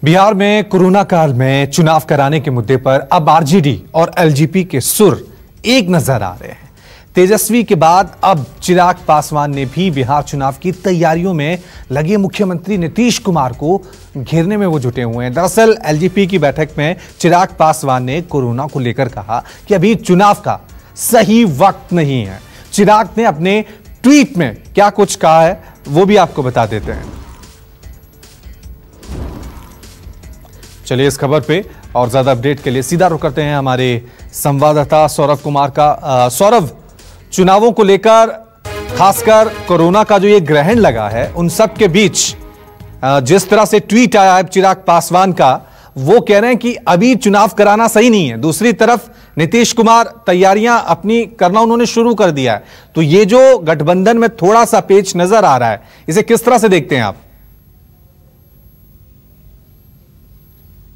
बिहार में कोरोना काल में चुनाव कराने के मुद्दे पर अब आरजेडी और एलजेपी के सुर एक नजर आ रहे हैं। तेजस्वी के बाद अब चिराग पासवान ने भी बिहार चुनाव की तैयारियों में लगे मुख्यमंत्री नीतीश कुमार को घेरने में वो जुटे हुए हैं। दरअसल एलजेपी की बैठक में चिराग पासवान ने कोरोना को लेकर कहा कि अभी चुनाव का सही वक्त नहीं है। चिराग ने अपने ट्वीट में क्या कुछ कहा है वो भी आपको बता देते हैं। चलिए इस खबर पे और ज्यादा अपडेट के लिए सीधा रुख करते हैं हमारे संवाददाता सौरभ कुमार का। सौरभ, चुनावों को लेकर खासकर कोरोना का जो ये ग्रहण लगा है उन सब के बीच जिस तरह से ट्वीट आया है चिराग पासवान का, वो कह रहे हैं कि अभी चुनाव कराना सही नहीं है। दूसरी तरफ नीतीश कुमार तैयारियां अपनी करना उन्होंने शुरू कर दिया है। तो ये जो गठबंधन में थोड़ा सा पेच नजर आ रहा है, इसे किस तरह से देखते हैं आप?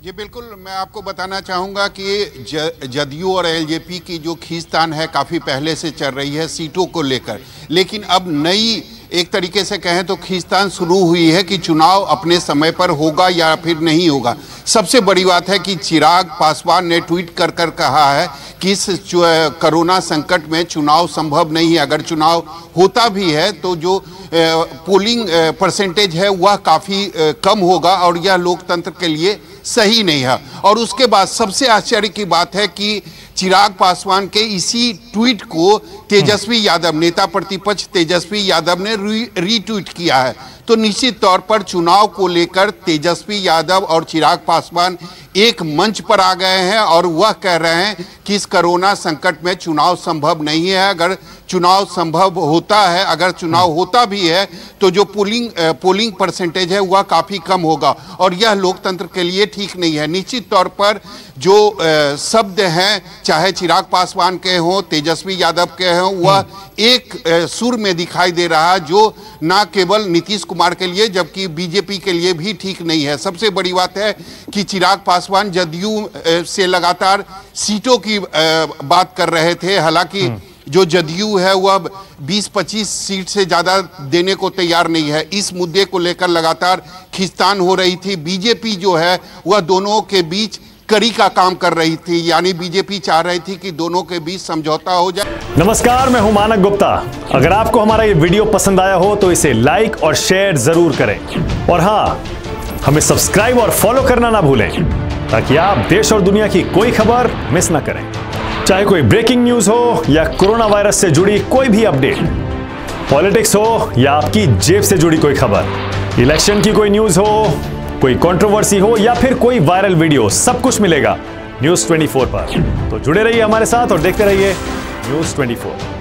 जी बिल्कुल, मैं आपको बताना चाहूँगा कि जदयू और एलजेपी की जो खींचतान है काफ़ी पहले से चल रही है सीटों को लेकर, लेकिन अब नई एक तरीके से कहें तो खींचतान शुरू हुई है कि चुनाव अपने समय पर होगा या फिर नहीं होगा। सबसे बड़ी बात है कि चिराग पासवान ने ट्वीट कर कहा है कि इस कोरोना संकट में चुनाव संभव नहीं है। अगर चुनाव होता भी है तो जो पोलिंग परसेंटेज है वह काफ़ी कम होगा और यह लोकतंत्र के लिए सही नहीं है। और उसके बाद सबसे आश्चर्य की बात है कि चिराग पासवान के इसी ट्वीट को तेजस्वी यादव, नेता प्रतिपक्ष तेजस्वी यादव ने रीट्वीट किया है। तो निश्चित तौर पर चुनाव को लेकर तेजस्वी यादव और चिराग पासवान एक मंच पर आ गए हैं और वह कह रहे हैं कि इस कोरोना संकट में चुनाव संभव नहीं है। अगर चुनाव संभव होता है, अगर चुनाव होता भी है तो जो पोलिंग परसेंटेज है वह काफ़ी कम होगा और यह लोकतंत्र के लिए ठीक नहीं है। निश्चित तौर पर जो शब्द हैं, चाहे चिराग पासवान के हों, तेजस्वी यादव के हों, वह एक सुर में दिखाई दे रहा है जो ना केवल नीतीश कुमार के लिए जबकि बीजेपी के लिए भी ठीक नहीं है। सबसे बड़ी बात है कि चिराग पासवान जदयू से लगातार सीटों की बात कर रहे थे। हालांकि जो जदयू है वह 20-25 सीट से ज़्यादा देने को तैयार नहीं है। इस मुद्दे को लेकर लगातार खींचतान हो रही थी। बीजेपी जो है वह दोनों के बीच कड़ी का काम कर रही थी, यानी बीजेपी चाह रही थी कि दोनों के बीच समझौता हो जाए। नमस्कार, मैं हूं मानक गुप्ता। अगर आपको हमारा ये वीडियो पसंद आया हो तो इसे लाइक और शेयर जरूर करें और हाँ, हमें सब्सक्राइब और फॉलो करना ना भूलें ताकि आप देश और दुनिया की कोई खबर मिस ना करें। चाहे कोई ब्रेकिंग न्यूज हो या कोरोना वायरस से जुड़ी कोई भी अपडेट, पॉलिटिक्स हो या आपकी जेब से जुड़ी कोई खबर, इलेक्शन की कोई न्यूज हो, कोई कंट्रोवर्सी हो या फिर कोई वायरल वीडियो, सब कुछ मिलेगा न्यूज़ 24 पर। तो जुड़े रहिए हमारे साथ और देखते रहिए न्यूज़ 24।